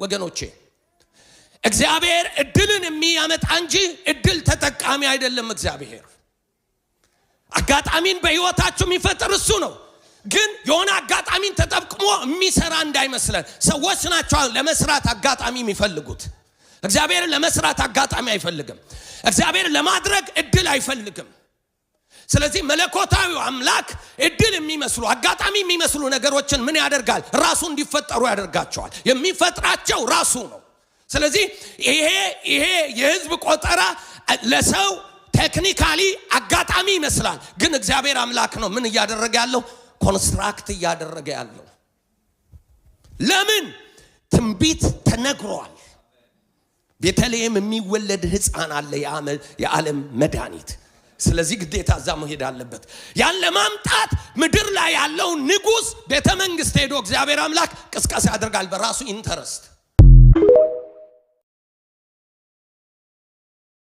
ወገኖቼ እግዚአብሔር እድልን የሚያመጣ እንጂ እድል ተጠቃሚ አይደለም እግዚአብሔር አጋጣሚን በህይወታችሁ የሚፈጥር እሱ ነው ግን የሆነ አጋጣሚን ተጠቅሞ የሚሰራ እንዳይመስለን ሰዎች ናቸው ለመስራት አጋጣሚ የሚፈልጉት እግዚአብሔር ለመስራት አጋጣሚ አይፈልግም እግዚአብሔር ለማድረግ እድል አይፈልግም ስለዚህ መለኮታዊው አምላክ እድል የሚመስሉ አጋጣሚ የሚመስሉ ነገሮችን ምን ያደርጋል ራሱ እንዲፈጠሩ ያደርጋቸዋል የሚፈጥራቸው ራሱ ነው ስለዚህ ይሄ የህዝብ ቆጠራ ለሰው ቴክኒካሊ አጋጣሚ ይመስላል ግን እግዚአብሔር አምላክ ነው ምን ያደረገ ያለው ኮንስትራክት ያደረገ ያለው ለምን ትንቢት ተነግሯል ቤተልሔም የሚወለድ ሕፃን አለ የዓለም መድኃኒት ስለዚህ ግዴታ እዛ መሄድ አለበት ያን ለማምጣት ምድር ላይ ያለው ንጉስ ቤተ መንግስት ሄዶ እግዚአብሔር አምላክ ቅስቀሳ ያደርጋል በራሱ ኢንተረስት